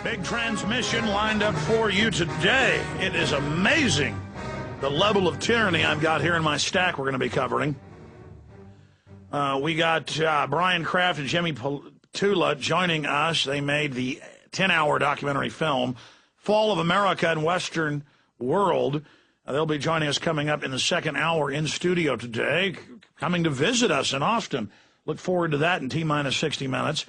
Big transmission lined up for you today. It is amazing the level of tyranny I've got here in my stack we're going to be covering. We got Brian Kraft and Jimmy Tula joining us. They made the 10-hour documentary film, Fall of America and Western World. They'll be joining us coming up in the second hour in studio today, coming to visit us in Austin. Look forward to that in T-minus 60 minutes.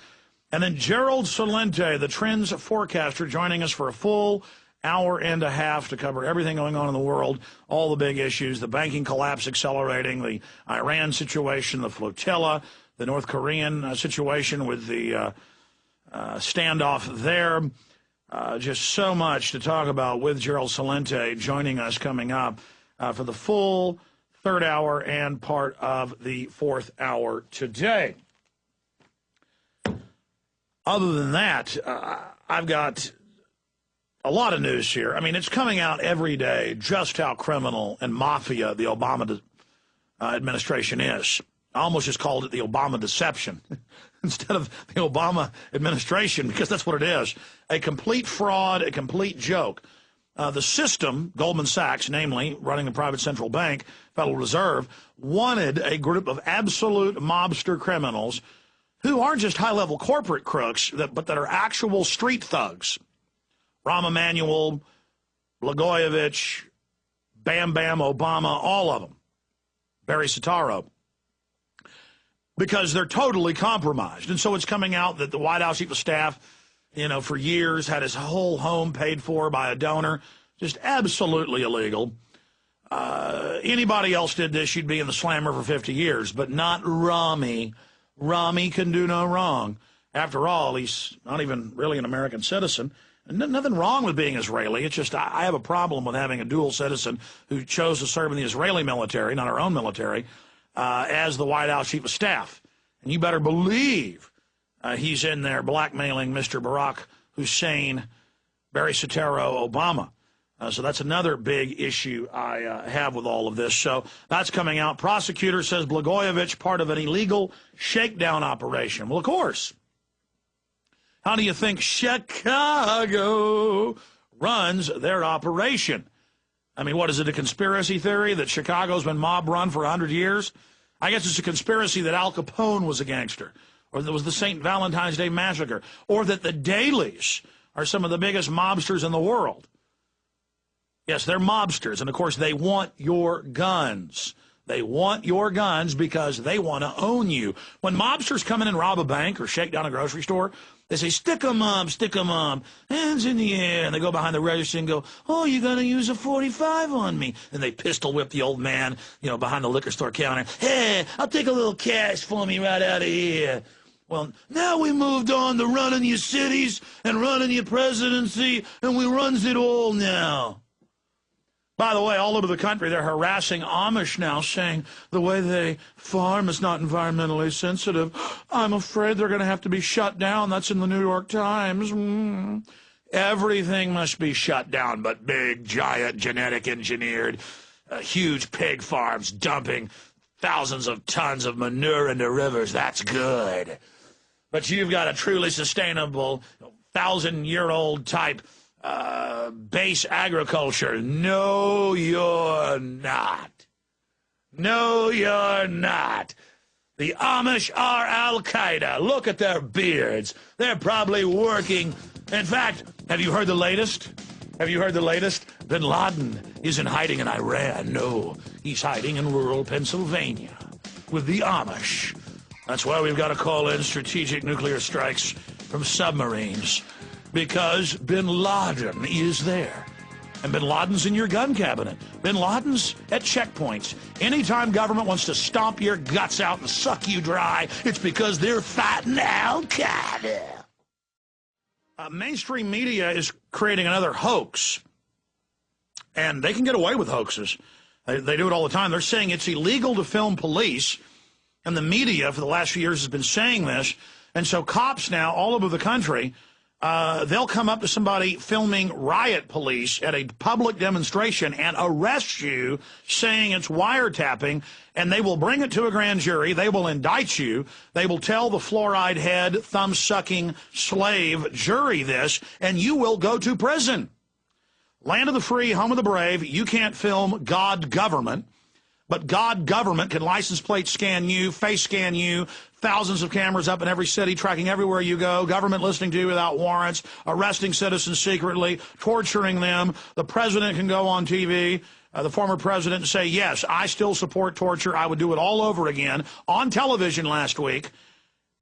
And then Gerald Celente, the trends forecaster, joining us for a full hour and a half to cover everything going on in the world, all the big issues, the banking collapse accelerating, the Iran situation, the flotilla, the North Korean situation with the standoff there. Just so much to talk about with Gerald Celente joining us coming up for the full third hour and part of the fourth hour today. Other than that, I've got a lot of news here. I mean, it's coming out every day just how criminal and mafia the Obama administration is. I almost just called it the Obama deception instead of the Obama administration, because that's what it is. A complete fraud, a complete joke. The system, Goldman Sachs, namely running the private central bank, Federal Reserve, wanted a group of absolute mobster criminals who aren't just high-level corporate crooks, but that are actual street thugs. Rahm Emanuel, Blagojevich, Bam Bam Obama, all of them. Barry Soetoro. Because they're totally compromised. And so it's coming out that the White House chief of staff, for years had his whole home paid for by a donor. Just absolutely illegal. Anybody else did this, you'd be in the slammer for 50 years, but not Rami. Rami can do no wrong. After all, he's not even really an American citizen. And nothing wrong with being Israeli. It's just I have a problem with having a dual citizen who chose to serve in the Israeli military, not our own military, as the White House chief of staff. And you better believe he's in there blackmailing Mr. Barack Hussein, Barry Soetoro, Obama. So that's another big issue I have with all of this. So that's coming out. Prosecutor says Blagojevich part of an illegal shakedown operation. Well, of course. How do you think Chicago runs their operation? I mean, what is it, a conspiracy theory that Chicago's been mob run for 100 years? I guess it's a conspiracy that Al Capone was a gangster, or that was the St. Valentine's Day Massacre, or that the Dailies are some of the biggest mobsters in the world. Yes, they're mobsters, and of course they want your guns. They want your guns because they want to own you. When mobsters come in and rob a bank or shake down a grocery store, they say, stick 'em up, hands in the air. And they go behind the register and go, oh, you're going to use a 45 on me. And they pistol whip the old man, behind the liquor store counter. Hey, I'll take a little cash for me right out of here. Well, now we moved on to running your cities and running your presidency, and we runs it all now. By the way, all over the country, they're harassing Amish now, saying the way they farm is not environmentally sensitive. I'm afraid they're going to have to be shut down. That's in the New York Times. Everything must be shut down, but big, giant, genetic engineered, huge pig farms dumping thousands of tons of manure into rivers. That's good. But you've got a truly sustainable, 1,000-year-old type base agriculture. No, you're not. No, you're not. The Amish are Al-Qaeda. Look at their beards. They're probably working. In fact, have you heard the latest? Bin Laden isn't hiding in Iran. No, he's hiding in rural Pennsylvania with the Amish. That's why we've got to call in strategic nuclear strikes from submarines. Because Bin Laden is there. And Bin Laden's in your gun cabinet. Bin Laden's at checkpoints. Anytime government wants to stomp your guts out and suck you dry, it's because they're fighting Al-Qaeda. Mainstream media is creating another hoax. And they can get away with hoaxes. They do it all the time. They're saying it's illegal to film police. And the media for the last few years has been saying this. And so cops now all over the country they'll come up to somebody filming riot police at a public demonstration and arrest you saying it's wiretapping, and they will bring it to a grand jury. They will indict you. They will tell the fluoride head, thumb-sucking slave jury this, and you will go to prison. Land of the free, home of the brave. You can't film God government, but God government can license plate scan you, face scan you, thousands of cameras up in every city, tracking everywhere you go, government listening to you without warrants, arresting citizens secretly, torturing them. The president can go on TV, the former president, and say, yes, I still support torture. I would do it all over again on television last week.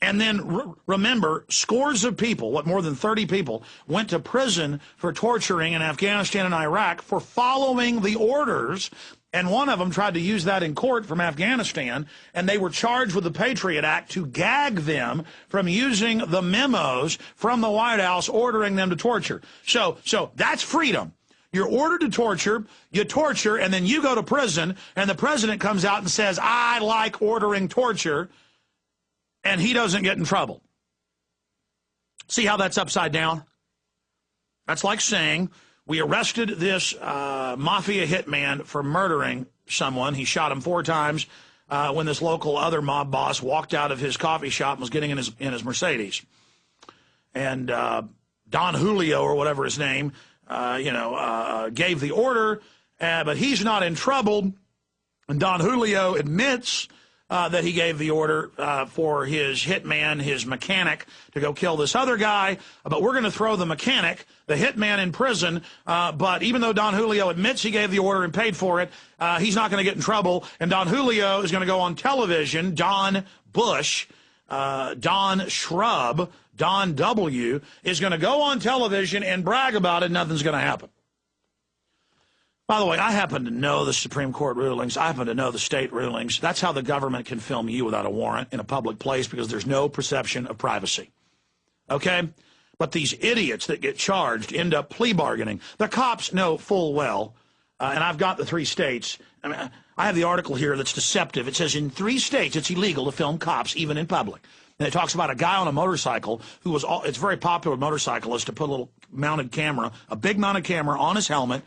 And then remember, scores of people, more than 30 people, went to prison for torturing in Afghanistan and Iraq for following the orders. And one of them tried to use that in court from Afghanistan, and they were charged with the Patriot Act to gag them from using the memos from the White House ordering them to torture. So that's freedom. You're ordered to torture, you torture, and then you go to prison, and the president comes out and says, I like ordering torture, and he doesn't get in trouble. See how that's upside down? That's like saying, we arrested this mafia hitman for murdering someone. He shot him 4 times when this local other mob boss walked out of his coffee shop and was getting in his Mercedes. And Don Julio, or whatever his name, gave the order, but he's not in trouble. And Don Julio admits that he gave the order for his hitman, his mechanic, to go kill this other guy. But we're going to throw the mechanic, the hitman, in prison. But even though Don Julio admits he gave the order and paid for it, he's not going to get in trouble. And Don Julio is going to go on television. Don Bush, Don Shrub, Don W. is going to go on television and brag about it. Nothing's going to happen. By the way, I happen to know the Supreme Court rulings. I happen to know the state rulings. That's how the government can film you without a warrant in a public place, because there's no perception of privacy. Okay? But these idiots that get charged end up plea bargaining. The cops know full well, and I've got the 3 states. I mean, I have the article here that's deceptive. It says in 3 states it's illegal to film cops, even in public. And it talks about a guy on a motorcycle who was, it's very popular with motorcyclists to put a little mounted camera, a big mounted camera on his helmet.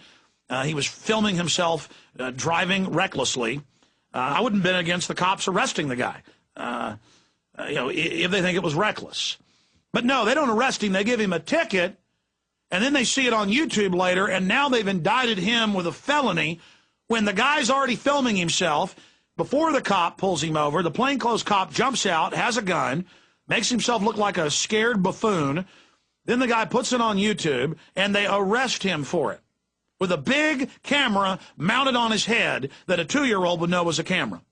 He was filming himself driving recklessly. I wouldn't have been against the cops arresting the guy, if they think it was reckless. But no, they don't arrest him. They give him a ticket, and then they see it on YouTube later, and now they've indicted him with a felony when the guy's already filming himself. Before the cop pulls him over, the plainclothes cop jumps out, has a gun, makes himself look like a scared buffoon. Then the guy puts it on YouTube, and they arrest him for it, with a big camera mounted on his head that a 2-year-old would know was a camera.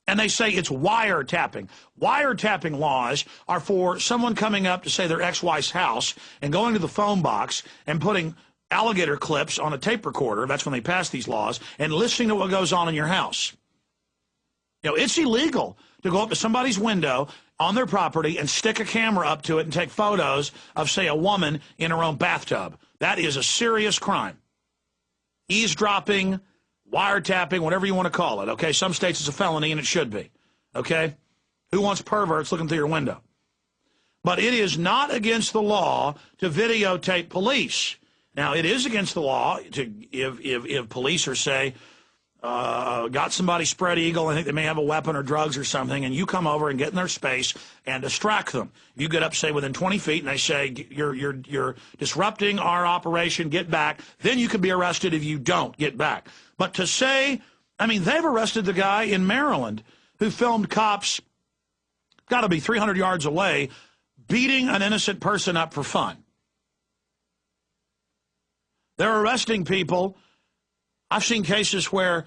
And they say it's wiretapping. Wiretapping laws are for someone coming up to, say, their ex-wife's house and going to the phone box and putting alligator clips on a tape recorder. That's when they pass these laws, and listening to what goes on in your house. It's illegal to go up to somebody's window on their property and stick a camera up to it and take photos of, say, a woman in her own bathtub. That is a serious crime. Eavesdropping, wiretapping, whatever you want to call it, okay? Some states it's a felony, and it should be, okay? Who wants perverts looking through your window? But it is not against the law to videotape police. Now, it is against the law to if police are, say, got somebody spread eagle, I think they may have a weapon or drugs or something, and you come over and get in their space and distract them. You get up, say, within 20 feet, and they say, you're disrupting our operation, get back. Then you could be arrested if you don't get back. But to say, I mean, they've arrested the guy in Maryland who filmed cops, got to be 300 yards away, beating an innocent person up for fun. They're arresting people. I've seen cases where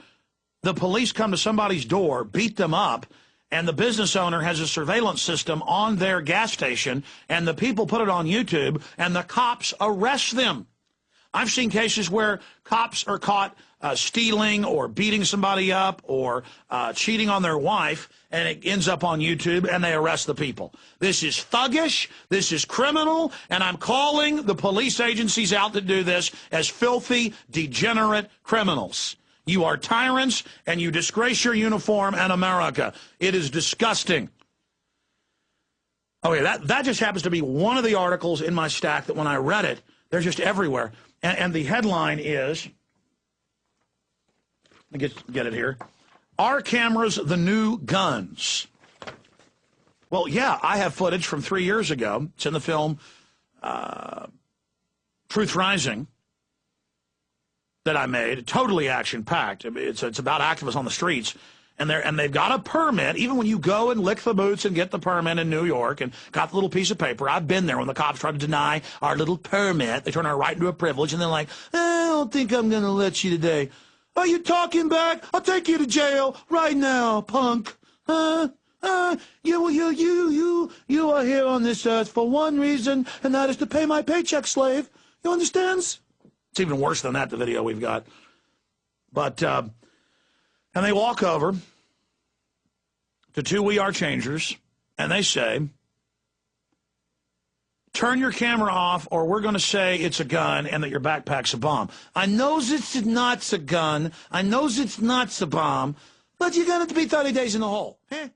the police come to somebody's door, beat them up, and the business owner has a surveillance system on their gas station, and the people put it on YouTube, and the cops arrest them. I've seen cases where cops are caught stealing or beating somebody up or cheating on their wife, and it ends up on YouTube, and they arrest the people. This is thuggish, this is criminal, and I'm calling the police agencies out that do this as filthy, degenerate criminals. You are tyrants, and you disgrace your uniform and America. It is disgusting. Okay, that just happens to be one of the articles in my stack that when I read it, they're just everywhere. And the headline is, let me get it here, Are Cameras the New Guns? Well, yeah, I have footage from 3 years ago. It's in the film Truth Rising that I made, totally action-packed. It's about activists on the streets. And they've got a permit, even when you go and lick the boots and get the permit in New York and got the little piece of paper. I've been there when the cops try to deny our little permit. They turn our right into a privilege, and they're like, I don't think I'm going to let you today. Are you talking back? I'll take you to jail right now, punk. You are here on this earth for one reason, and that is to pay my paycheck, slave. You understand? It's even worse than that, the video we've got. But, and they walk over to two We Are Changers, and they say, turn your camera off, or we're going to say it's a gun and that your backpack's a bomb. I knows it's not a gun. I knows it's not a bomb, but you're going to be 30 days in the hole. Eh?